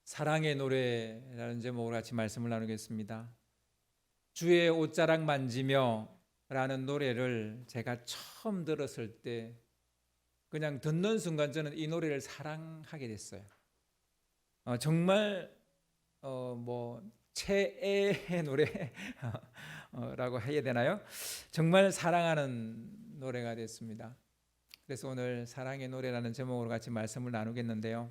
사랑의 노래라는 제목으로 같이 말씀을 나누겠습니다. 주의 옷자락 만지며 라는 노래를 제가 처음 들었을 때 그냥 듣는 순간 저는 이 노래를 사랑하게 됐어요. 정말 최애의 노래라고 해야 되나요? 정말 사랑하는 노래가 됐습니다. 그래서 오늘 사랑의 노래라는 제목으로 같이 말씀을 나누겠는데요.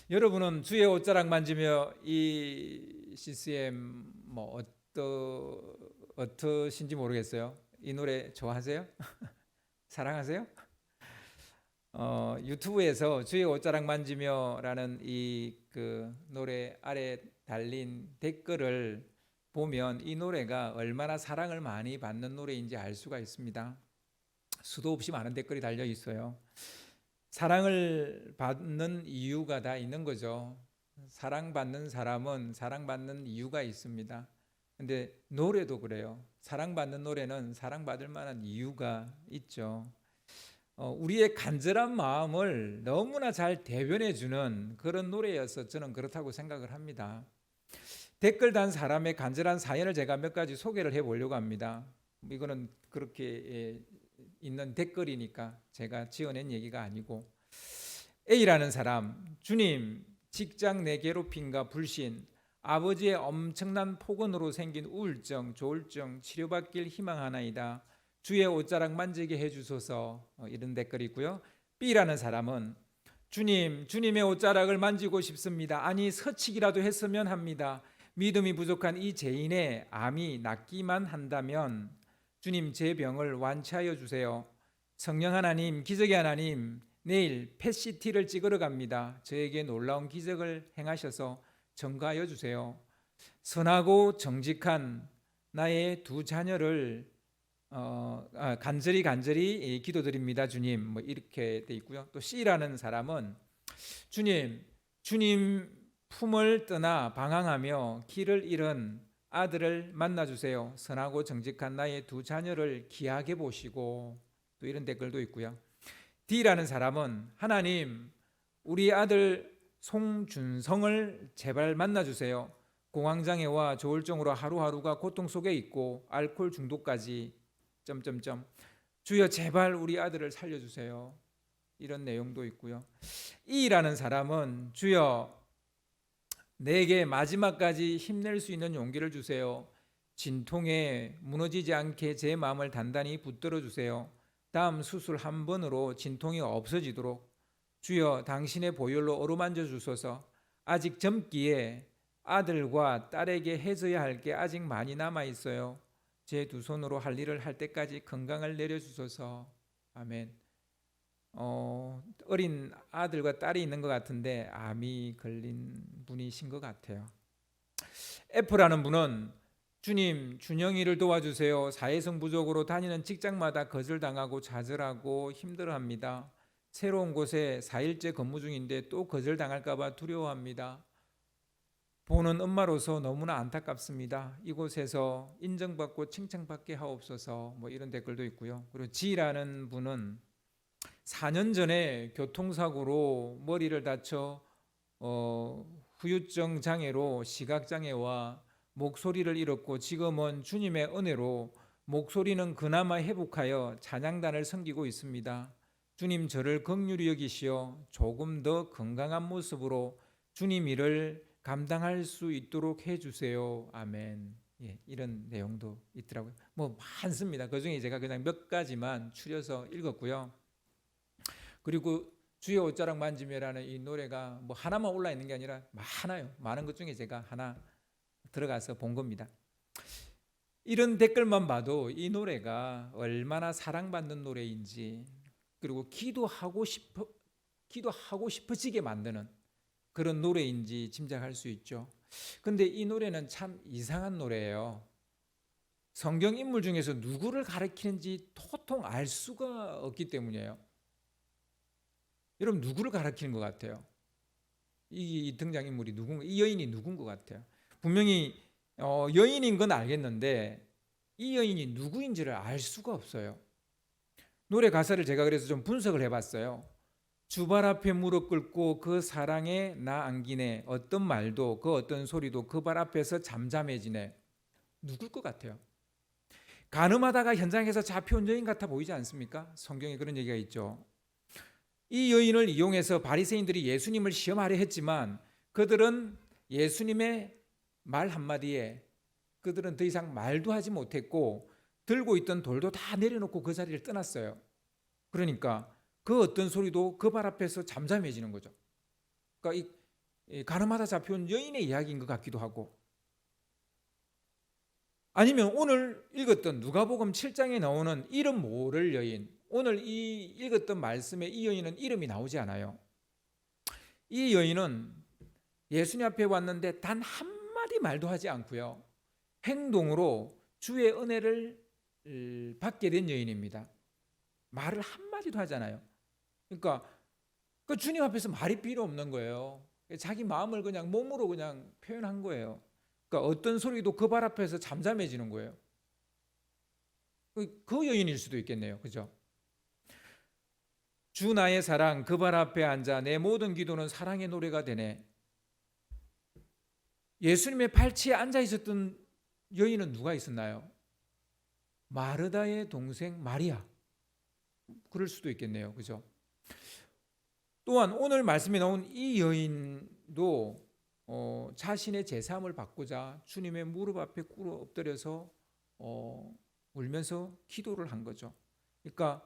여러분은 주의 옷자락 만지며 이 CCM 어떠신지 모르겠어요. 이 노래 좋아하세요? 사랑하세요? 유튜브에서 주의 옷자락 만지며라는 이 노래 아래 달린 댓글을 보면 이 노래가 얼마나 사랑을 많이 받는 노래인지 알 수가 있습니다. 수도 없이 많은 댓글이 달려 있어요. 사랑을 받는 이유가 다 있는 거죠. 사랑받는 사람은 사랑받는 이유가 있습니다. 근데 노래도 그래요. 사랑받는 노래는 사랑받을 만한 이유가 있죠. 우리의 간절한 마음을 너무나 잘 대변해 주는 그런 노래여서 저는 그렇다고 생각을 합니다. 댓글 단 사람의 간절한 사연을 제가 몇 가지 소개를 해 보려고 합니다. 이거는 그렇게 있는 댓글이니까 제가 지어낸 얘기가 아니고, A라는 사람, 주님, 직장 내 괴롭힘과 불신, 아버지의 엄청난 폭언으로 생긴 우울증, 조울증 치료받길 희망하나이다. 주의 옷자락 만지게 해주소서. 이런 댓글이 있고요. B라는 사람은 주님, 주님의 옷자락을 만지고 싶습니다. 아니 서치기라도 했으면 합니다. 믿음이 부족한 이 죄인의 암이 낫기만 한다면 주님, 제 병을 완치하여 주세요. 성령 하나님, 기적의 하나님, 내일 펫CT를 찍으러 갑니다. 저에게 놀라운 기적을 행하셔서 전가하여 주세요. 선하고 정직한 나의 두 자녀를 간절히 기도드립니다. 주님. 이렇게 돼 있고요. 또 C라는 사람은 주님 품을 떠나 방황하며 길을 잃은 아들을 만나주세요. 선하고 정직한 나의 두 자녀를 귀하게 보시고, 또 이런 댓글도 있고요. D라는 사람은 하나님, 우리 아들 송준성을 제발 만나주세요. 공황장애와 조울증으로 하루하루가 고통 속에 있고 알코올 중독까지 주여 제발 우리 아들을 살려주세요. 이런 내용도 있고요. E라는 사람은 주여 내게 마지막까지 힘낼 수 있는 용기를 주세요. 진통에 무너지지 않게 제 마음을 단단히 붙들어 주세요. 다음 수술 한 번으로 진통이 없어지도록 주여 당신의 보혈로 어루만져 주소서. 아직 젊기에 아들과 딸에게 해줘야 할 게 아직 많이 남아 있어요. 제 두 손으로 할 일을 할 때까지 건강을 내려주소서. 아멘. 어린 아들과 딸이 있는 것 같은데 암이 걸린 분이신 것 같아요. F라는 분은 주님, 준영이를 도와주세요. 사회성 부족으로 다니는 직장마다 거절당하고 좌절하고 힘들어합니다. 새로운 곳에 4일째 근무 중인데 또 거절당할까 봐 두려워합니다. 보는 엄마로서 너무나 안타깝습니다. 이곳에서 인정받고 칭찬받게 하옵소서. 이런 댓글도 있고요. 그리고 G라는 분은 4년 전에 교통사고로 머리를 다쳐 후유증 장애로 시각장애와 목소리를 잃었고 지금은 주님의 은혜로 목소리는 그나마 회복하여 찬양단을 섬기고 있습니다. 주님, 저를 긍휼히 여기시어 조금 더 건강한 모습으로 주님 일을 감당할 수 있도록 해주세요. 아멘. 이런 내용도 있더라고요. 많습니다. 그중에 제가 그냥 몇 가지만 추려서 읽었고요. 그리고 주의 옷자락 만지며라는 이 노래가 하나만 올라 있는 게 아니라 많아요. 많은 것 중에 제가 하나 들어가서 본 겁니다. 이런 댓글만 봐도 이 노래가 얼마나 사랑받는 노래인지, 그리고 기도하고 싶어지게 만드는 그런 노래인지 짐작할 수 있죠. 근데 이 노래는 참 이상한 노래예요. 성경 인물 중에서 누구를 가리키는지 도통 알 수가 없기 때문이에요. 여러분, 누구를 가리키는 것 같아요? 이 등장인물이 누군가, 이 여인이 누군 것 같아요? 분명히 여인인 건 알겠는데 이 여인이 누구인지를 알 수가 없어요. 노래 가사를 제가 그래서 좀 분석을 해봤어요. 주발 앞에 무릎 꿇고 그 사랑에 나 안기네. 어떤 말도 그 어떤 소리도 그 발 앞에서 잠잠해지네. 누굴 것 같아요? 간음하다가 현장에서 잡혀온 여인 같아 보이지 않습니까? 성경에 그런 얘기가 있죠. 이 여인을 이용해서 바리새인들이 예수님을 시험하려 했지만 그들은 예수님의 말 한마디에 그들은 더 이상 말도 하지 못했고 들고 있던 돌도 다 내려놓고 그 자리를 떠났어요. 그러니까 그 어떤 소리도 그 발 앞에서 잠잠해지는 거죠. 그러니까 이 가늠하다 잡혀온 여인의 이야기인 것 같기도 하고, 아니면 오늘 읽었던 누가복음 7장에 나오는 이름 모를 여인, 오늘 이 읽었던 말씀에 이 여인은 이름이 나오지 않아요. 이 여인은 예수님 앞에 왔는데 단 한마디 말도 하지 않고요, 행동으로 주의 은혜를 받게 된 여인입니다. 말을 한마디도 하잖아요. 그러니까 그 주님 앞에서 말이 필요 없는 거예요. 자기 마음을 그냥 몸으로 그냥 표현한 거예요. 그러니까 어떤 소리도 그 발 앞에서 잠잠해지는 거예요. 그 여인일 수도 있겠네요. 그죠? 주 나의 사랑 그 발 앞에 앉아 내 모든 기도는 사랑의 노래가 되네. 예수님의 팔치에 앉아 있었던 여인은 누가 있었나요? 마르다의 동생 마리아. 그럴 수도 있겠네요. 그죠? 또한 오늘 말씀에 나온 이 여인도 자신의 제사함을 받고자 주님의 무릎 앞에 꿇어 엎드려서 울면서 기도를 한 거죠. 그러니까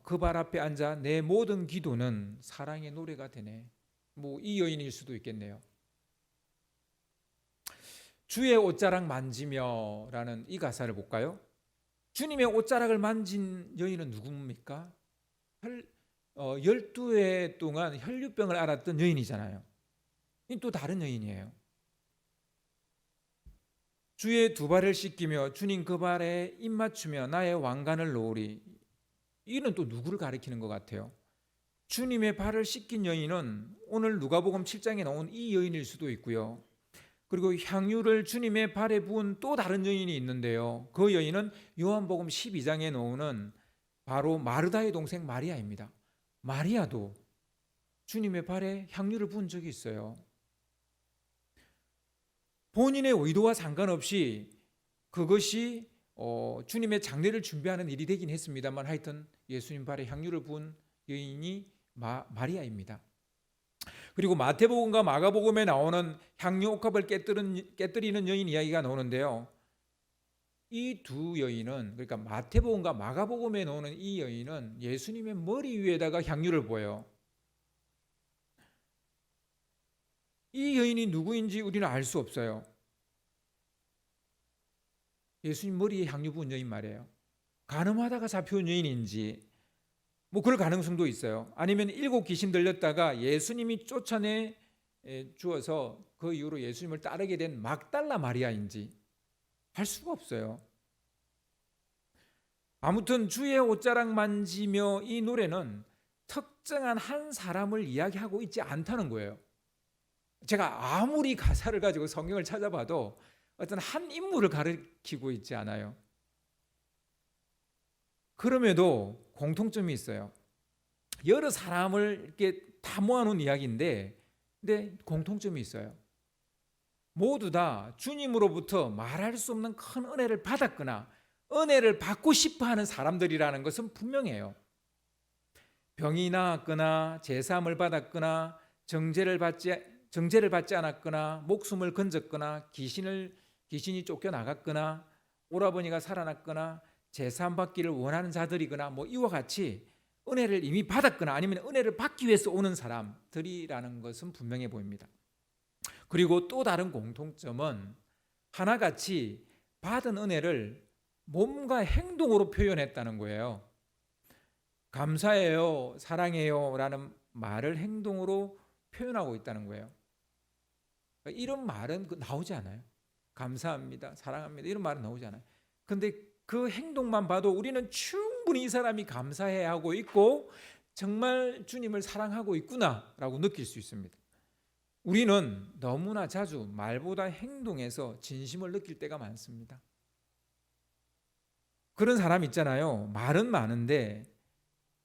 그 발 앞에 앉아 내 모든 기도는 사랑의 노래가 되네. 뭐 이 여인일 수도 있겠네요. 주의 옷자락 만지며라는 이 가사를 볼까요? 주님의 옷자락을 만진 여인은 누굽니까? 12회 동안 혈류병을 앓았던 여인이잖아요. 또 다른 여인이에요. 주의 두 발을 씻기며 주님 그 발에 입 맞추며 나의 왕관을 놓으리. 이는 또 누구를 가리키는 것 같아요? 주님의 발을 씻긴 여인은 오늘 누가복음 7장에 나온 이 여인일 수도 있고요. 그리고 향유를 주님의 발에 부은 또 다른 여인이 있는데요. 그 여인은 요한복음 12장에 나오는 바로 마르다의 동생 마리아입니다. 마리아도 주님의 발에 향유를 부은 적이 있어요. 본인의 의도와 상관없이 그것이 주님의 장례를 준비하는 일이 되긴 했습니다만 하여튼 예수님 발에 향유를 부은 여인이 마리아입니다. 그리고 마태복음과 마가복음에 나오는 향유 옥합을 깨뜨리는 여인 이야기가 나오는데요. 이 두 여인은, 그러니까 마태복음과 마가복음에 나오는 이 여인은 예수님의 머리 위에다가 향유를 부어요. 이 여인이 누구인지 우리는 알 수 없어요. 예수님 머리에 향유 부은 여인 말이에요. 간음하다가 잡혀온 여인인지 뭐 그럴 가능성도 있어요. 아니면 7 귀신 들렸다가 예수님이 쫓아내 주어서 그 이후로 예수님을 따르게 된 막달라 마리아인지 할 수가 없어요. 아무튼 주의 옷자락 만지며 이 노래는 특정한 한 사람을 이야기하고 있지 않다는 거예요. 제가 아무리 가사를 가지고 성경을 찾아봐도 어떤 한 인물을 가리키고 있지 않아요. 그럼에도 공통점이 있어요. 여러 사람을 이렇게 다 모아놓은 이야기인데, 근데 공통점이 있어요. 모두 다 주님으로부터 말할 수 없는 큰 은혜를 받았거나 은혜를 받고 싶어하는 사람들이라는 것은 분명해요. 병이 나았거나 제사함을 받았거나 정죄를 받지 않았거나 목숨을 건졌거나 귀신이 쫓겨나갔거나 오라버니가 살아났거나 제사함 받기를 원하는 자들이거나 뭐 이와 같이 은혜를 이미 받았거나 아니면 은혜를 받기 위해서 오는 사람들이라는 것은 분명해 보입니다. 그리고 또 다른 공통점은 하나같이 받은 은혜를 몸과 행동으로 표현했다는 거예요. 감사해요, 사랑해요 라는 말을 행동으로 표현하고 있다는 거예요. 이런 말은 나오지 않아요. 감사합니다, 사랑합니다 이런 말은 나오지 않아요. 근데 그 행동만 봐도 우리는 충분히 이 사람이 감사해야 하고 있고 정말 주님을 사랑하고 있구나라고 느낄 수 있습니다. 우리는 너무나 자주 말보다 행동에서 진심을 느낄 때가 많습니다. 그런 사람 있잖아요. 말은 많은데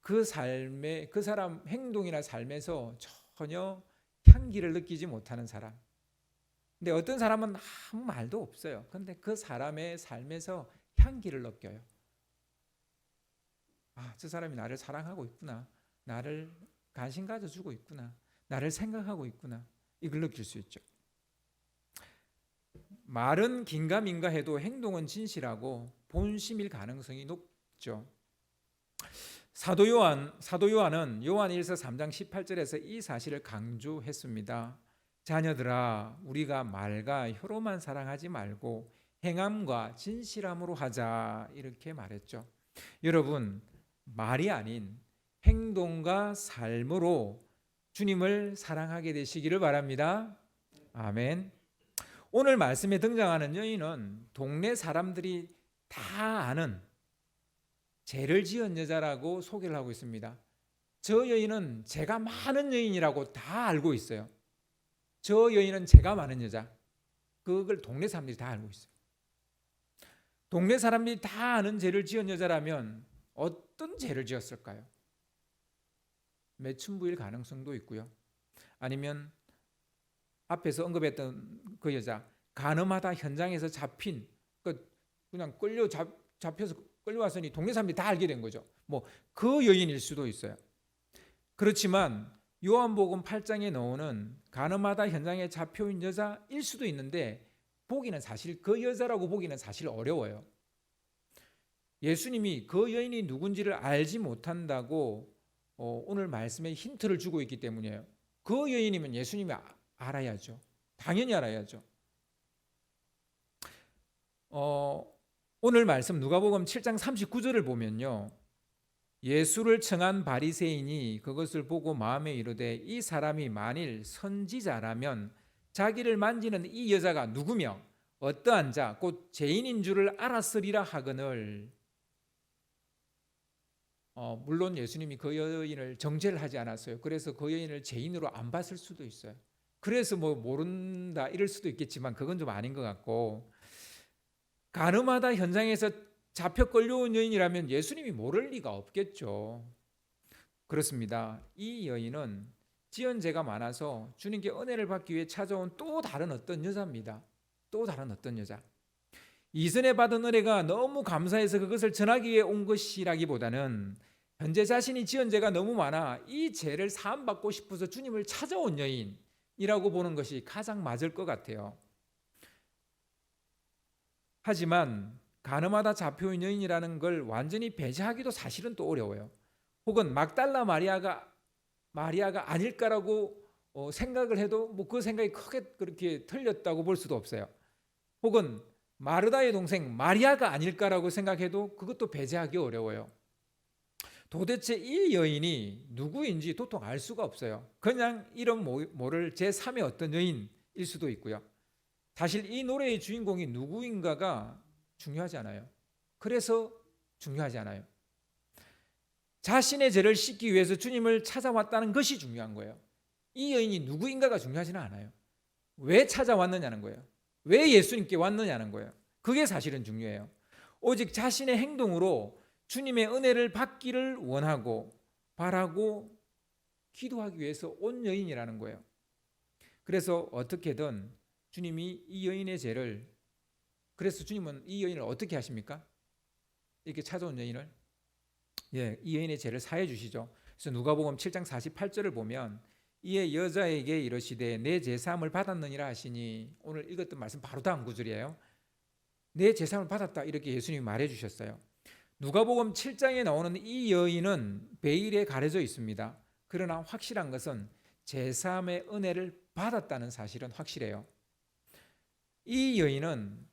그 삶의 그 사람 행동이나 삶에서 전혀 향기를 느끼지 못하는 사람. 근데 어떤 사람은 아무 말도 없어요. 근데 그 사람의 삶에서 향기를 느껴요. 아, 저 사람이 나를 사랑하고 있구나. 나를 관심 가져주고 있구나. 나를 생각하고 있구나. 이걸 느낄 수 있죠. 말은 긴가민가 해도 행동은 진실하고 본심일 가능성이 높죠. 사도 요한은 요한 1서 3장 18절에서 이 사실을 강조했습니다. 자녀들아, 우리가 말과 혀로만 사랑하지 말고 행함과 진실함으로 하자, 이렇게 말했죠. 여러분, 말이 아닌 행동과 삶으로 주님을 사랑하게 되시기를 바랍니다. 아멘. 오늘 말씀에 등장하는 여인은 동네 사람들이 다 아는 죄를 지은 여자라고 소개를 하고 있습니다. 저 여인은 죄가 많은 여인이라고 다 알고 있어요. 저 여인은 죄가 많은 여자. 그걸 동네 사람들이 다 알고 있어요. 동네 사람들이 다 아는 죄를 지은 여자라면 어떤 죄를 지었을까요? 매춘부일 가능성도 있고요. 아니면 앞에서 언급했던 그 여자, 간음하다 현장에서 잡힌, 그냥 잡혀서 끌려왔으니 동네 사람들이 다 알게 된 거죠. 그 여인일 수도 있어요. 그렇지만 요한복음 8장에 나오는 간음하다 현장에 잡혀온 여자일 수도 있는데 보기는 사실 그 여자라고 보기는 사실 어려워요. 예수님이 그 여인이 누군지를 알지 못한다고 오늘 말씀에 힌트를 주고 있기 때문이에요. 그 여인이면 예수님이 알아야죠. 당연히 알아야죠. 오늘 말씀 누가복음 7장 39절을 보면요, 예수를 청한 바리새인이 그것을 보고 마음에 이르되 이 사람이 만일 선지자라면 자기를 만지는 이 여자가 누구며 어떠한 자 곧 죄인인 줄을 알았으리라 하거늘. 물론 예수님이 그 여인을 정죄를 하지 않았어요. 그래서 그 여인을 죄인으로 안 봤을 수도 있어요. 그래서 모른다 이럴 수도 있겠지만 그건 좀 아닌 것 같고, 간음하다 현장에서 잡혀 끌려온 여인이라면 예수님이 모를 리가 없겠죠. 그렇습니다. 이 여인은 지은 죄가 많아서 주님께 은혜를 받기 위해 찾아온 또 다른 어떤 여자입니다. 또 다른 어떤 여자. 이전에 받은 은혜가 너무 감사해서 그것을 전하기 위해 온 것이라기보다는 현재 자신이 지은 죄가 너무 많아 이 죄를 사함받고 싶어서 주님을 찾아온 여인이라고 보는 것이 가장 맞을 것 같아요. 하지만 간음하다 잡혀온 여인이라는 걸 완전히 배제하기도 사실은 또 어려워요. 혹은 막달라 마리아가 아닐까라고 생각을 해도 그 생각이 크게 그렇게 틀렸다고 볼 수도 없어요. 혹은 마르다의 동생 마리아가 아닐까라고 생각해도 그것도 배제하기 어려워요. 도대체 이 여인이 누구인지 도통 알 수가 없어요. 그냥 이름 모를 제3의 어떤 여인일 수도 있고요. 사실 이 노래의 주인공이 누구인가가 중요하지 않아요. 그래서 중요하지 않아요. 자신의 죄를 씻기 위해서 주님을 찾아왔다는 것이 중요한 거예요. 이 여인이 누구인가가 중요하지는 않아요. 왜 찾아왔느냐는 거예요. 왜 예수님께 왔느냐는 거예요. 그게 사실은 중요해요. 오직 자신의 행동으로 주님의 은혜를 받기를 원하고 바라고 기도하기 위해서 온 여인이라는 거예요. 그래서 어떻게든 주님이 이 여인의 죄를, 그래서 주님은 이 여인을 어떻게 하십니까? 이렇게 찾아온 여인을, 이 여인의 죄를 사해 주시죠. 그래서 누가복음 7장 48절을 보면 이에 여자에게 이르시되 내 제사함을 받았느니라 하시니, 오늘 읽었던 말씀 바로 다음 구절이에요. 내 제사함을 받았다, 이렇게 예수님이 말해 주셨어요. 누가복음 7장에 나오는 이 여인은 베일에 가려져 있습니다. 그러나 확실한 것은 제사함의 은혜를 받았다는 사실은 확실해요. 이 여인은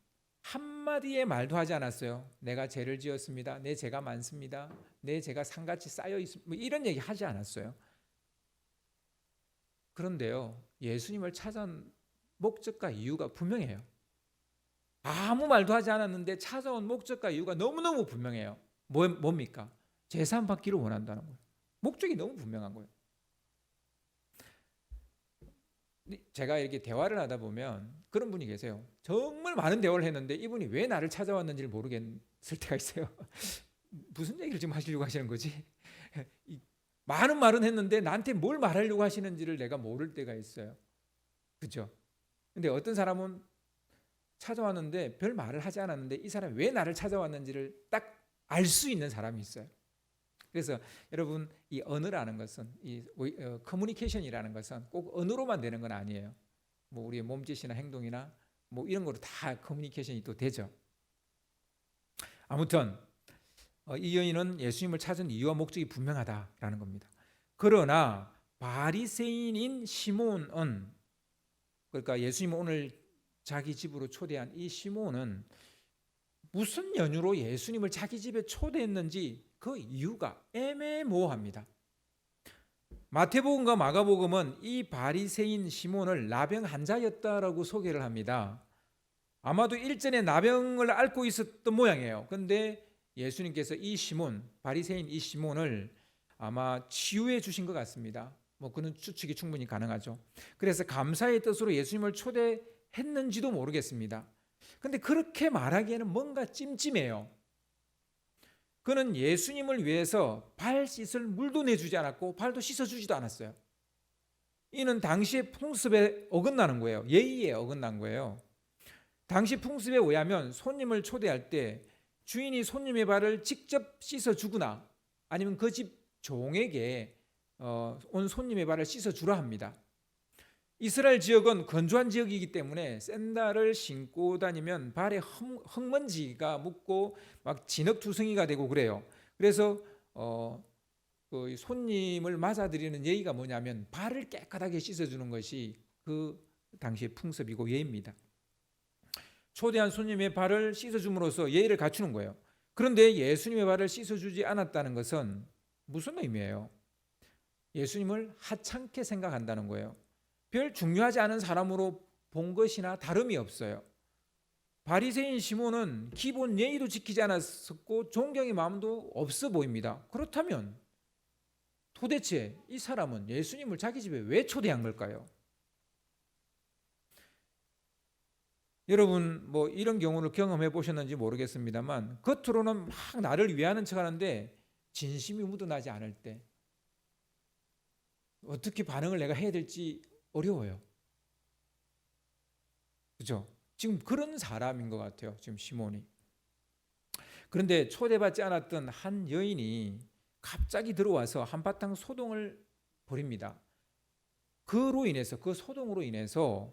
한마디의 말도 하지 않았어요. 내가 죄를 지었습니다. 내 죄가 많습니다. 내 죄가 산같이 쌓여 있습니다. 이런 얘기 하지 않았어요. 그런데요, 예수님을 찾아온 목적과 이유가 분명해요. 아무 말도 하지 않았는데 찾아온 목적과 이유가 너무너무 분명해요. 뭡니까? 제사함 받기를 원한다는 거예요. 목적이 너무 분명한 거예요. 제가 이렇게 대화를 하다 보면 그런 분이 계세요. 정말 많은 대화를 했는데 이분이 왜 나를 찾아왔는지를 모르겠을 때가 있어요. 무슨 얘기를 지금 하시려고 하시는 거지? 많은 말은 했는데 나한테 뭘 말하려고 하시는지를 내가 모를 때가 있어요. 그죠? 근데 어떤 사람은 찾아왔는데 별 말을 하지 않았는데 이 사람이 왜 나를 찾아왔는지를 딱 알 수 있는 사람이 있어요. 그래서 여러분, 이 언어라는 것은, 이 커뮤니케이션이라는 것은 꼭 언어로만 되는 건 아니에요. 뭐 우리의 몸짓이나 행동이나 뭐 이런 거로 다 커뮤니케이션이 또 되죠. 아무튼 이 여인은 예수님을 찾은 이유와 목적이 분명하다라는 겁니다. 그러나 바리새인인 시몬은, 그러니까 예수님 오늘 자기 집으로 초대한 이 시몬은 무슨 연유로 예수님을 자기 집에 초대했는지 그 이유가 애매모호합니다. 마태복음과 마가복음은 이 바리새인 시몬을 나병 환자였다라고 소개를 합니다. 아마도 일전에 나병을 앓고 있었던 모양이에요. 그런데 예수님께서 이 시몬, 바리새인 이 시몬을 아마 치유해 주신 것 같습니다. 뭐 그런 추측이 충분히 가능하죠. 그래서 감사의 뜻으로 예수님을 초대했는지도 모르겠습니다. 근데 그렇게 말하기에는 뭔가 찜찜해요. 그는 예수님을 위해서 발 씻을 물도 내주지 않았고 발도 씻어주지도 않았어요. 이는 당시의 풍습에 어긋나는 거예요. 예의에 어긋난 거예요. 당시 풍습에 의하면 손님을 초대할 때 주인이 손님의 발을 직접 씻어주거나 아니면 그 집 종에게 온 손님의 발을 씻어주라 합니다. 이스라엘 지역은 건조한 지역이기 때문에 샌들을 신고 다니면 발에 흙먼지가 묻고 막 진흙투성이가 되고 그래요. 그래서 그 손님을 맞아들이는 예의가 뭐냐면 발을 깨끗하게 씻어주는 것이 그 당시의 풍습이고 예의입니다. 초대한 손님의 발을 씻어줌으로써 예의를 갖추는 거예요. 그런데 예수님의 발을 씻어주지 않았다는 것은 무슨 의미예요? 예수님을 하찮게 생각한다는 거예요. 별 중요하지 않은 사람으로 본 것이나 다름이 없어요. 바리새인 시몬은 기본 예의도 지키지 않았었고 존경의 마음도 없어 보입니다. 그렇다면 도대체 이 사람은 예수님을 자기 집에 왜 초대한 걸까요? 여러분 뭐 이런 경우를 경험해 보셨는지 모르겠습니다만 겉으로는 막 나를 위하는 척하는데 진심이 묻어나지 않을 때 어떻게 반응을 내가 해야 될지 어려워요. 그죠? 지금 그런 사람인 것 같아요. 지금 시몬이. 그런데 초대받지 않았던 한 여인이 갑자기 들어와서 한바탕 소동을 벌입니다. 그로 인해서, 그 소동으로 인해서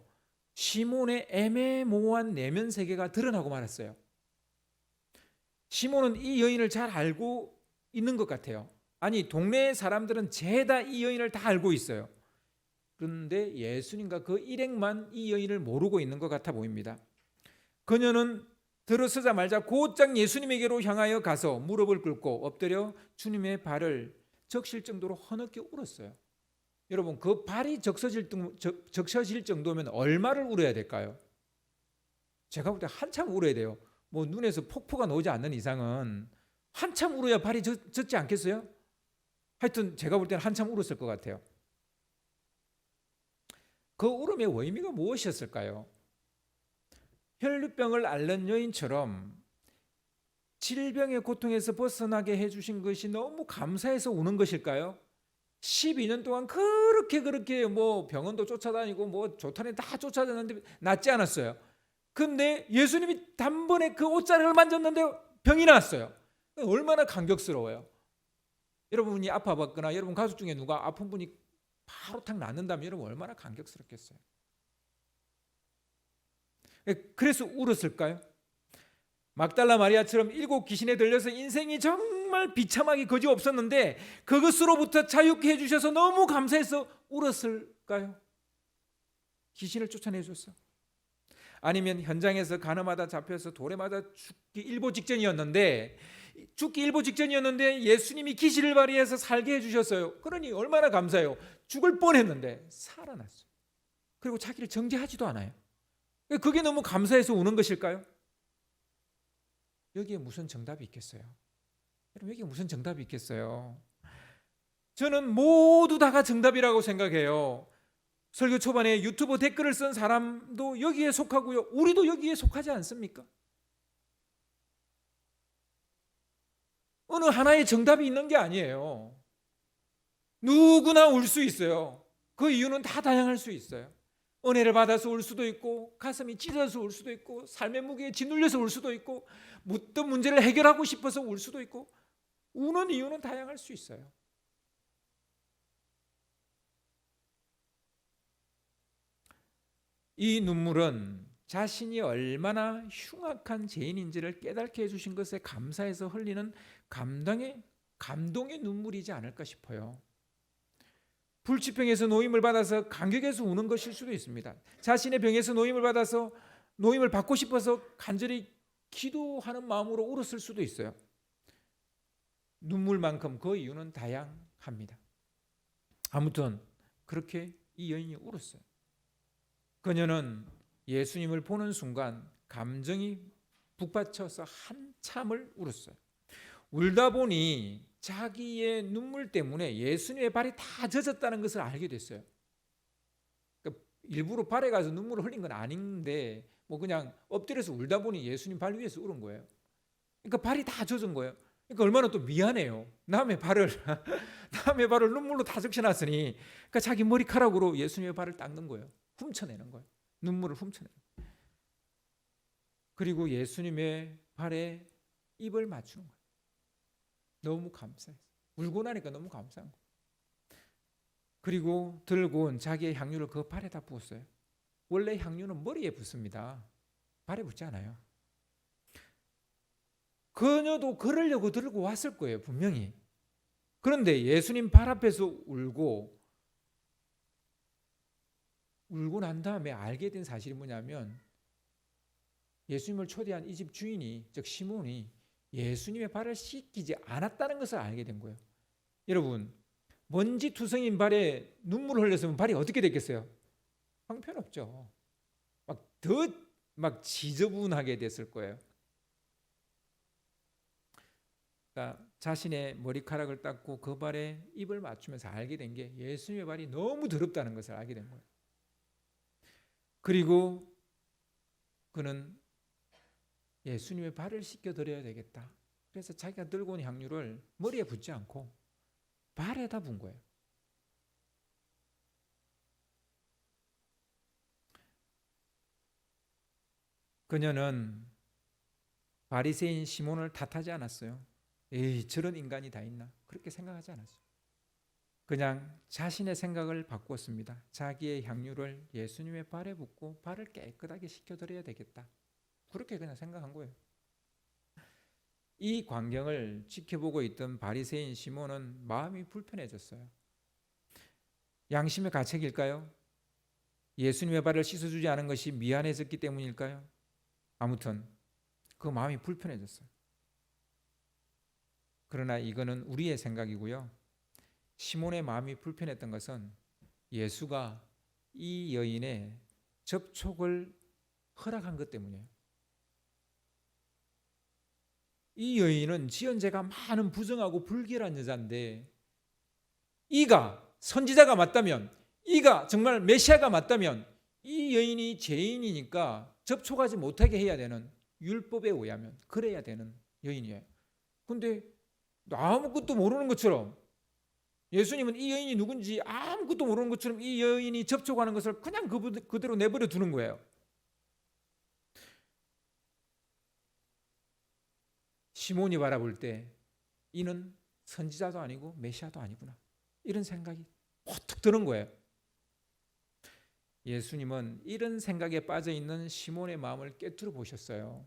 시몬의 애매모호한 내면 세계가 드러나고 말았어요. 시몬은 이 여인을 잘 알고 있는 것 같아요. 아니, 동네 사람들은 죄다 이 여인을 다 알고 있어요. 그런데 예수님과 그 일행만 이 여인을 모르고 있는 것 같아 보입니다. 그녀는 들어서자마자 곧장 예수님에게로 향하여 가서 무릎을 꿇고 엎드려 주님의 발을 적실 정도로 흐느껴 울었어요. 여러분, 그 발이 적셔질 정도면 얼마를 울어야 될까요? 제가 볼 때 한참 울어야 돼요. 뭐 눈에서 폭포가 나오지 않는 이상은 한참 울어야 발이 젖지 않겠어요? 하여튼 제가 볼 때는 한참 울었을 것 같아요. 그 울음의 의미가 무엇이었을까요? 혈류병을 앓는 여인처럼 질병의 고통에서 벗어나게 해주신 것이 너무 감사해서 우는 것일까요? 12년 동안 그렇게 뭐 병원도 쫓아다니고 뭐 좋다니 다 쫓아다녔는데 낫지 않았어요. 근데 예수님이 단번에 그 옷자락을 만졌는데 병이 나았어요. 얼마나 감격스러워요. 여러분이 아파봤거나 여러분 가족 중에 누가 아픈 분이 바로 탁 낫는다면 여러분 얼마나 감격스럽겠어요. 그래서 울었을까요? 막달라 마리아처럼 7 귀신에 들려서 인생이 정말 비참하게 거지없었는데 그것으로부터 자유케 해주셔서 너무 감사해서 울었을까요? 귀신을 쫓아내줬어. 아니면 현장에서 가늠하다 잡혀서 돌에 맞아 죽기 일보 직전이었는데 예수님이 기시를 발휘해서 살게 해주셨어요. 그러니 얼마나 감사해요. 죽을 뻔했는데 살아났어요. 그리고 자기를 정죄하지도 않아요. 그게 너무 감사해서 우는 것일까요? 여기에 무슨 정답이 있겠어요? 여러분, 여기에 무슨 정답이 있겠어요? 저는 모두 다가 정답이라고 생각해요. 설교 초반에 유튜브 댓글을 쓴 사람도 여기에 속하고요. 우리도 여기에 속하지 않습니까? 어느 하나의 정답이 있는 게 아니에요. 누구나 울 수 있어요. 그 이유는 다 다양할 수 있어요. 은혜를 받아서 울 수도 있고, 가슴이 찢어서 울 수도 있고, 삶의 무게에 짓눌려서 울 수도 있고, 묻던 문제를 해결하고 싶어서 울 수도 있고, 우는 이유는 다양할 수 있어요. 이 눈물은 자신이 얼마나 흉악한 죄인인지를 깨닫게 해주신 것에 감사해서 흘리는 감동의 눈물이지 않을까 싶어요. 불치병에서 노임을 받아서 감격해서 우는 것일 수도 있습니다. 자신의 병에서 노임을 받아서 노임을 받고 싶어서 간절히 기도하는 마음으로 울었을 수도 있어요. 눈물만큼 그 이유는 다양합니다. 아무튼 그렇게 이 여인이 울었어요. 그녀는 예수님을 보는 순간 감정이 북받쳐서 한참을 울었어요. 울다 보니 자기의 눈물 때문에 예수님의 발이 다 젖었다는 것을 알게 됐어요. 그러니까 일부러 발에 가서 눈물을 흘린 건 아닌데 뭐 그냥 엎드려서 울다 보니 예수님 발 위에서 울은 거예요. 그러니까 발이 다 젖은 거예요. 그러니까 얼마나 또 미안해요. 남의 발을 눈물로 다 적셔놨으니 그러니까 자기 머리카락으로 예수님의 발을 닦는 거예요. 훔쳐내는 거예요. 눈물을 훔쳐내는 거예요. 그리고 예수님의 발에 입을 맞추는 거예요. 너무 감사해서 울고 나니까 너무 감사한 거예요. 그리고 들고 온 자기의 향유를 그 발에다 부었어요. 원래 향유는 머리에 붓습니다. 발에 붓지 않아요. 그녀도 그러려고 들고 왔을 거예요, 분명히. 그런데 예수님 발 앞에서 울고 난 다음에 알게 된 사실이 뭐냐면 예수님을 초대한 이 집 주인이, 즉 시몬이 예수님의 발을 씻기지 않았다는 것을 알게 된 거예요. 여러분, 먼지 투성인 발에 눈물을 흘렸으면 발이 어떻게 됐겠어요? 형편없죠. 막 지저분하게 됐을 거예요. 그러니까 자신의 머리카락을 닦고 그 발에 입을 맞추면서 알게 된 게 예수님의 발이 너무 더럽다는 것을 알게 된 거예요. 그리고 그는 예수님의 발을 씻겨드려야 되겠다. 그래서 자기가 들고 온 향유를 머리에 붓지 않고 발에다 분 거예요. 그녀는 바리새인 시몬을 탓하지 않았어요. 에이, 저런 인간이 다 있나? 그렇게 생각하지 않았어요. 그냥 자신의 생각을 바꾸었습니다. 자기의 향유를 예수님의 발에 붓고 발을 깨끗하게 씻겨드려야 되겠다. 그렇게 그냥 생각한 거예요. 이 광경을 지켜보고 있던 바리새인 시몬은 마음이 불편해졌어요. 양심의 가책일까요? 예수님의 발을 씻어주지 않은 것이 미안해졌기 때문일까요? 아무튼 그 마음이 불편해졌어요. 그러나 이거는 우리의 생각이고요. 시몬의 마음이 불편했던 것은 예수가 이 여인의 접촉을 허락한 것 때문이에요. 이 여인은 지연제가 많은 부정하고 불결한 여자인데 이가 선지자가 맞다면, 이가 정말 메시아가 맞다면 이 여인이 죄인이니까 접촉하지 못하게 해야 되는, 율법에 의하면 그래야 되는 여인이에요. 그런데 아무것도 모르는 것처럼, 예수님은 이 여인이 누군지 아무것도 모르는 것처럼 이 여인이 접촉하는 것을 그냥 그대로 내버려 두는 거예요. 시몬이 바라볼 때 이는 선지자도 아니고 메시아도 아니구나, 이런 생각이 퍼뜩 드는 거예요. 예수님은 이런 생각에 빠져있는 시몬의 마음을 꿰뚫어 보셨어요.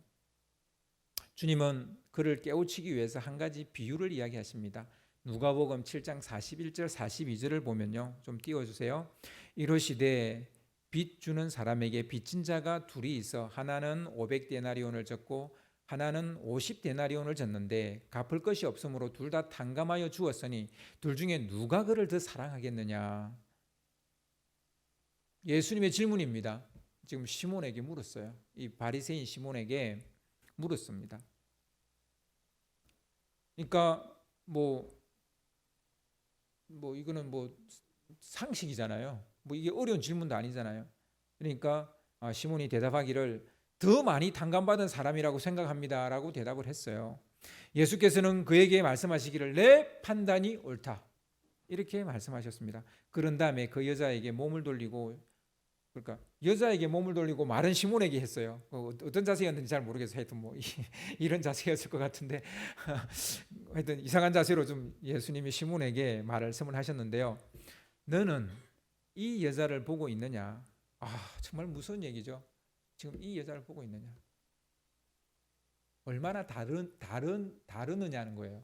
주님은 그를 깨우치기 위해서 한 가지 비유를 이야기하십니다. 누가복음 7장 41절 42절을 보면요, 좀 띄워주세요. 이러시되 빚 주는 사람에게 빚진 자가 둘이 있어 하나는 500데나리온을 졌고 하나는 50데나리온을 졌는데 갚을 것이 없으므로 둘 다 탕감하여 주었으니 둘 중에 누가 그를 더 사랑하겠느냐. 예수님의 질문입니다. 지금 시몬에게 물었어요. 이 바리새인 시몬에게 물었습니다. 그러니까 이거는 상식이잖아요. 이게 어려운 질문도 아니잖아요. 그러니까 시몬이 대답하기를 더 많이 탕감받은 사람이라고 생각합니다라고 대답을 했어요. 예수께서는 그에게 말씀하시기를 내 판단이 옳다, 이렇게 말씀하셨습니다. 그런 다음에 그 여자에게 몸을 돌리고, 그러니까 여자에게 몸을 돌리고 말은 시몬에게 했어요. 어떤 자세였는지 잘 모르겠어요. 하여튼 뭐 이런 자세였을 것 같은데 하여튼 이상한 자세로 좀 예수님이 시몬에게 말씀을 하셨는데요. 너는 이 여자를 보고 있느냐? 정말 무서운 얘기죠. 지금 이 여자를 보고 있느냐? 얼마나 다르느냐는 거예요.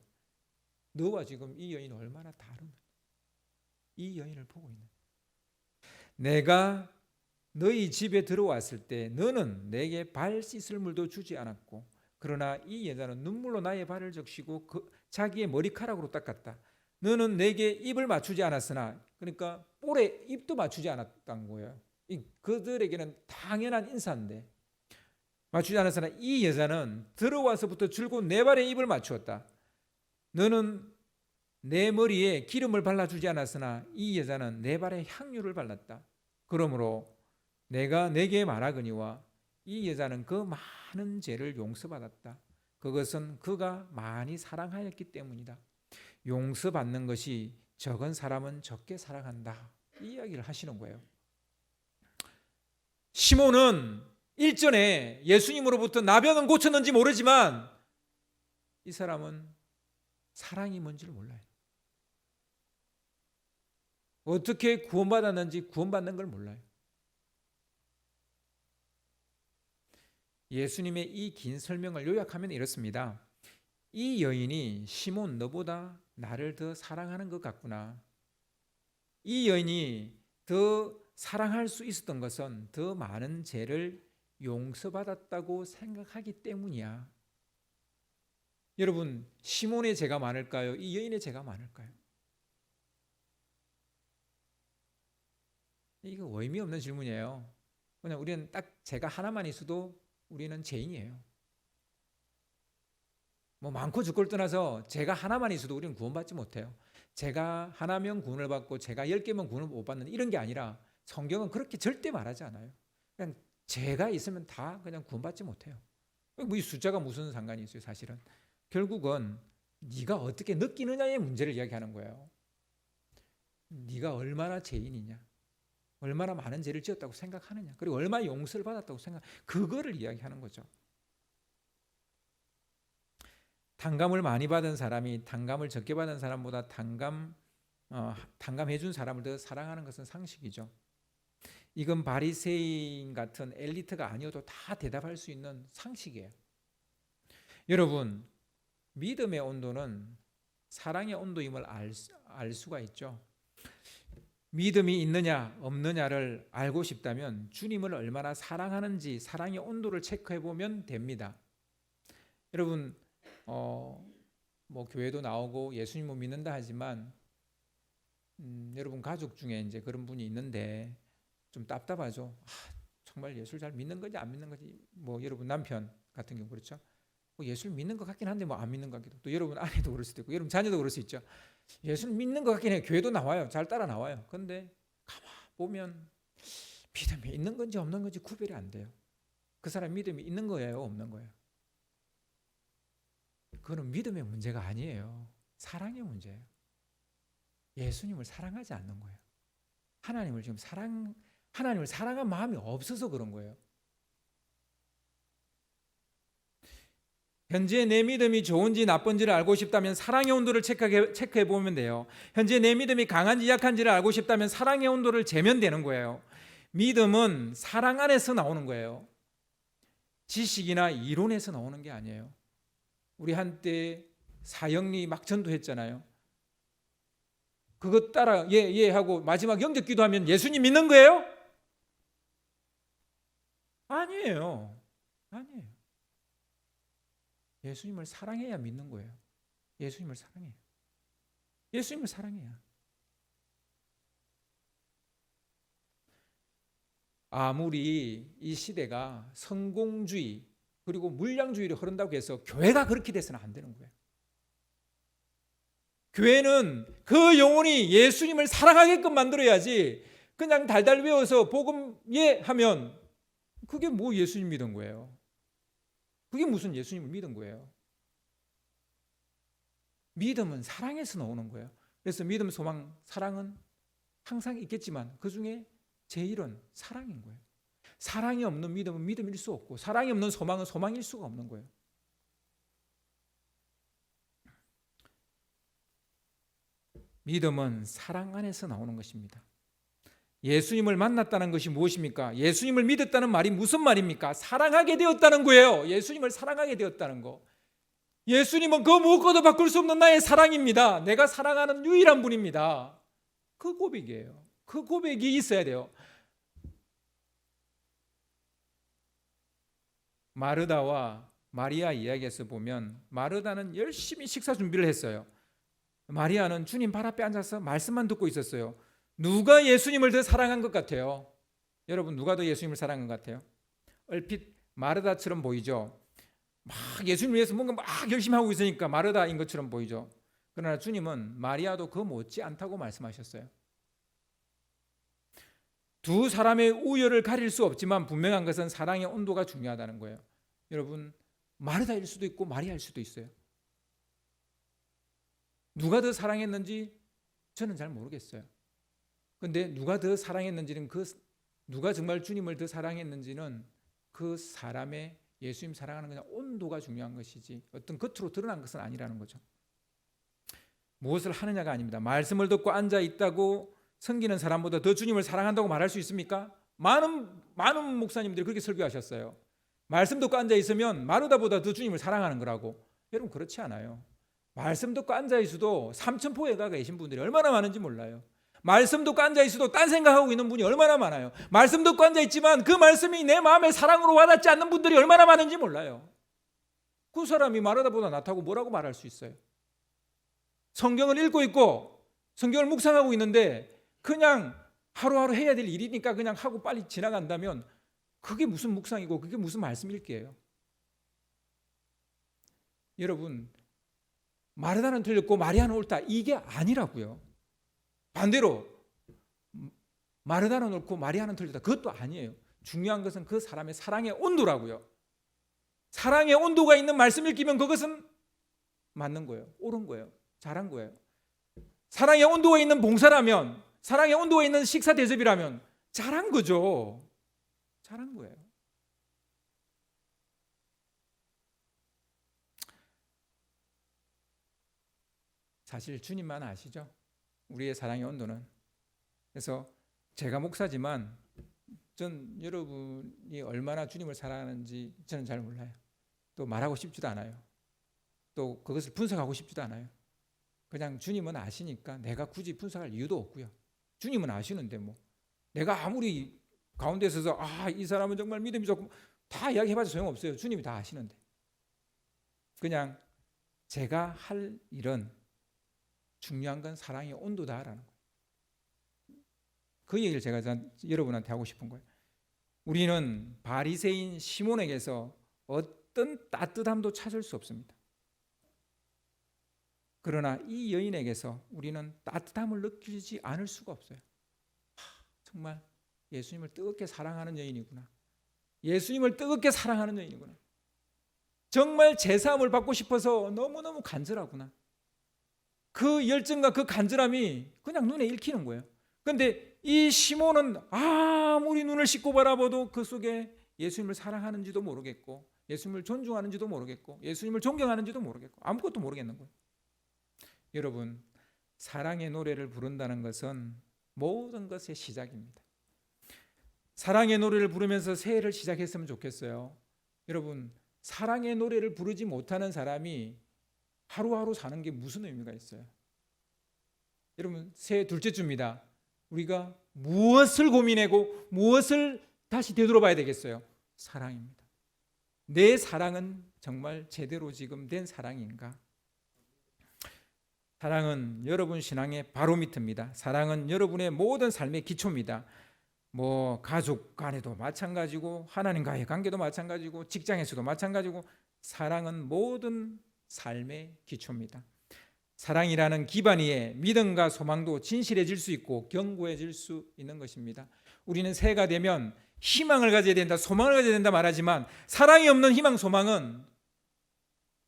너와 지금 이 여인 얼마나 다르느냐? 이 여인을 보고 있느냐? 내가 너희 집에 들어왔을 때 너는 내게 발 씻을 물도 주지 않았고, 그러나 이 여자는 눈물로 나의 발을 적시고 자기의 머리카락으로 닦았다. 너는 내게 입을 맞추지 않았으나, 그러니까 볼에 입도 맞추지 않았다는 거예요. 그들에게는 당연한 인사인데 맞추지 않았으나 이 여자는 들어와서부터 줄곧 내 발에 입을 맞추었다. 너는 내 머리에 기름을 발라주지 않았으나 이 여자는 내 발에 향유를 발랐다. 그러므로 내가 내게 말하거니와 이 여자는 그 많은 죄를 용서받았다. 그것은 그가 많이 사랑하였기 때문이다. 용서받는 것이 적은 사람은 적게 사랑한다. 이 이야기를 하시는 거예요. 시몬은 일전에 예수님으로부터 나병은 고쳤는지 모르지만 이 사람은 사랑이 뭔지를 몰라요. 어떻게 구원받았는지 구원받는 걸 몰라요. 예수님의 이 긴 설명을 요약하면 이렇습니다. 이 여인이 시몬 너보다 나를 더 사랑하는 것 같구나. 이 여인이 더 사랑할 수 있었던 것은 더 많은 죄를 용서받았다고 생각하기 때문이야. 여러분, 시몬의 죄가 많을까요? 이 여인의 죄가 많을까요? 이거 의미 없는 질문이에요. 그냥 우리는 딱 죄가 하나만 있어도 우리는 죄인이에요. 뭐 많고 적고를 떠나서 죄가 하나만 있어도 우리는 구원받지 못해요. 죄가 하나면 구원을 받고 죄가 10개면 구원을 못 받는 이런 게 아니라 성경은 그렇게 절대 말하지 않아요. 그냥 죄가 있으면 다 그냥 구원받지 못해요. 뭐 이 숫자가 무슨 상관이 있어요, 사실은. 결국은 네가 어떻게 느끼느냐의 문제를 이야기하는 거예요. 네가 얼마나 죄인이냐, 얼마나 많은 죄를 지었다고 생각하느냐, 그리고 얼마나 용서를 받았다고 그거를 이야기하는 거죠. 탕감을 많이 받은 사람이 탕감을 적게 받은 사람보다 탕감해 준 사람을 더 사랑하는 것은 상식이죠. 이건 바리새인 같은 엘리트가 아니어도 다 대답할 수 있는 상식이에요. 여러분, 믿음의 온도는 사랑의 온도임을 알 수가 있죠. 믿음이 있느냐 없느냐를 알고 싶다면 주님을 얼마나 사랑하는지 사랑의 온도를 체크해 보면 됩니다. 여러분, 뭐 교회도 나오고 예수님을 믿는다 하지만 여러분 가족 중에 이제 그런 분이 있는데 좀 답답하죠. 정말 예수를 잘 믿는 건지 안 믿는 건지. 뭐 여러분 남편 같은 경우 그렇죠. 뭐 예수를 믿는 것 같긴 한데 뭐 안 믿는 것 같기도. 또 여러분 아내도 그럴 수도 있고 여러분 자녀도 그럴 수 있죠. 예수를 믿는 것 같긴 해요. 교회도 나와요. 잘 따라 나와요. 그런데 가만 보면 믿음이 있는 건지 없는 건지 구별이 안 돼요. 그 사람 믿음이 있는 거예요, 없는 거예요? 그건 믿음의 문제가 아니에요. 사랑의 문제예요. 예수님을 사랑하지 않는 거예요. 하나님을 사랑한 마음이 없어서 그런 거예요. 현재 내 믿음이 좋은지 나쁜지를 알고 싶다면 사랑의 온도를 체크해 보면 돼요. 현재 내 믿음이 강한지 약한지를 알고 싶다면 사랑의 온도를 재면 되는 거예요. 믿음은 사랑 안에서 나오는 거예요. 지식이나 이론에서 나오는 게 아니에요. 우리 한때 사형리 막 전도했잖아요. 그거 따라 예 하고 마지막 영접 기도하면 예수님 믿는 거예요? 아니에요. 예수님을 사랑해야 믿는 거예요. 예수님을 사랑해야. 아무리 이 시대가 성공주의 그리고 물량주의를 흐른다고 해서 교회가 그렇게 돼서는 안 되는 거예요. 교회는 그 영혼이 예수님을 사랑하게끔 만들어야지 그냥 달달 외워서 복음 하면 그게 뭐 예수님 믿은 거예요. 그게 무슨 예수님을 믿은 거예요. 믿음은 사랑에서 나오는 거예요. 그래서 믿음, 소망, 사랑은 항상 있겠지만 그 중에 제일은 사랑인 거예요. 사랑이 없는 믿음은 믿음일 수 없고 사랑이 없는 소망은 소망일 수가 없는 거예요. 믿음은 사랑 안에서 나오는 것입니다. 예수님을 만났다는 것이 무엇입니까? 예수님을 믿었다는 말이 무슨 말입니까? 사랑하게 되었다는 거예요. 예수님을 사랑하게 되었다는 거. 예수님은 그 무엇과도 바꿀 수 없는 나의 사랑입니다. 내가 사랑하는 유일한 분입니다. 그 고백이에요. 그 고백이 있어야 돼요. 마르다와 마리아 이야기에서 보면 마르다는 열심히 식사 준비를 했어요. 마리아는 주님 발 앞에 앉아서 말씀만 듣고 있었어요. 누가 예수님을 더 사랑한 것 같아요? 여러분, 누가 더 예수님을 사랑한 것 같아요? 얼핏 마르다처럼 보이죠. 막 예수님을 위해서 뭔가 막 열심히 하고 있으니까 마르다인 것처럼 보이죠. 그러나 주님은 마리아도 그 못지 않다고 말씀하셨어요. 두 사람의 우열을 가릴 수 없지만 분명한 것은 사랑의 온도가 중요하다는 거예요. 여러분, 마르다일 수도 있고 마리아일 수도 있어요. 누가 더 사랑했는지 저는 잘 모르겠어요. 근데 누가 더 사랑했는지는 누가 정말 주님을 더 사랑했는지는 그 사람의 예수님 사랑하는 그냥 온도가 중요한 것이지 어떤 겉으로 드러난 것은 아니라는 거죠. 무엇을 하느냐가 아닙니다. 말씀을 듣고 앉아 있다고 섬기는 사람보다 더 주님을 사랑한다고 말할 수 있습니까? 많은 목사님들이 그렇게 설교하셨어요. 말씀 듣고 앉아 있으면 마르다보다 더 주님을 사랑하는 거라고. 여러분, 그렇지 않아요. 말씀 듣고 앉아 있어도 삼천포에 가 계신 분들이 얼마나 많은지 몰라요. 말씀 듣고 앉아 있어도 딴 생각하고 있는 분이 얼마나 많아요. 말씀 듣고 앉아 있지만 그 말씀이 내 마음에 사랑으로 와닿지 않는 분들이 얼마나 많은지 몰라요. 그 사람이 마르다보다 낫다고 뭐라고 말할 수 있어요? 성경을 읽고 있고 성경을 묵상하고 있는데 그냥 하루하루 해야 될 일이니까 그냥 하고 빨리 지나간다면 그게 무슨 묵상이고 그게 무슨 말씀 읽기예요? 여러분, 마르다는 틀렸고 마리아는 옳다, 이게 아니라고요. 반대로 마르다는 옳고 마리아는 틀렸다, 그것도 아니에요. 중요한 것은 그 사람의 사랑의 온도라고요. 사랑의 온도가 있는 말씀 읽기면 그것은 맞는 거예요. 옳은 거예요. 잘한 거예요. 사랑의 온도가 있는 봉사라면, 사랑의 온도가 있는 식사 대접이라면 잘한 거죠. 잘한 거예요. 사실 주님만 아시죠? 우리의 사랑의 온도는. 그래서 제가 목사지만 전 여러분이 얼마나 주님을 사랑하는지 저는 잘 몰라요. 또 말하고 싶지도 않아요. 또 그것을 분석하고 싶지도 않아요. 그냥 주님은 아시니까 내가 굳이 분석할 이유도 없고요. 주님은 아시는데 뭐 내가 아무리 가운데 서서 이 사람은 정말 믿음이 좋고 다 이야기해봐도 소용없어요. 주님이 다 아시는데. 그냥 제가 할 일은 중요한 건 사랑의 온도다라는 거예요. 그 얘기를 제가 여러분한테 하고 싶은 거예요. 우리는 바리새인 시몬에게서 어떤 따뜻함도 찾을 수 없습니다. 그러나 이 여인에게서 우리는 따뜻함을 느끼지 않을 수가 없어요. 정말 예수님을 뜨겁게 사랑하는 여인이구나. 예수님을 뜨겁게 사랑하는 여인이구나. 정말 제사함을 받고 싶어서 너무너무 간절하구나. 그 열정과 그 간절함이 그냥 눈에 읽히는 거예요. 그런데 이 시몬은 아무리 눈을 씻고 바라봐도 그 속에 예수님을 사랑하는지도 모르겠고 예수님을 존중하는지도 모르겠고 예수님을 존경하는지도 모르겠고 아무것도 모르겠는 거예요. 여러분, 사랑의 노래를 부른다는 것은 모든 것의 시작입니다. 사랑의 노래를 부르면서 새해를 시작했으면 좋겠어요. 여러분, 사랑의 노래를 부르지 못하는 사람이 하루하루 사는 게 무슨 의미가 있어요? 여러분, 새해 둘째 주입니다. 우리가 무엇을 고민하고 무엇을 다시 되돌아봐야 되겠어요? 사랑입니다. 내 사랑은 정말 제대로 지금 된 사랑인가? 사랑은 여러분 신앙의 바로미터입니다. 사랑은 여러분의 모든 삶의 기초입니다. 가족 간에도 마찬가지고 하나님과의 관계도 마찬가지고 직장에서도 마찬가지고 사랑은 모든 삶의 기초입니다. 사랑이라는 기반 위에 믿음과 소망도 진실해질 수 있고 견고해질 수 있는 것입니다. 우리는 새해가 되면 희망을 가져야 된다, 소망을 가져야 된다 말하지만 사랑이 없는 희망, 소망은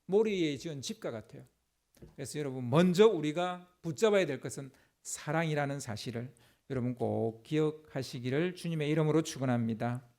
모래 위에 지은 집과 같아요. 그래서 여러분 먼저 우리가 붙잡아야 될 것은 사랑이라는 사실을 여러분 꼭 기억하시기를 주님의 이름으로 축원합니다.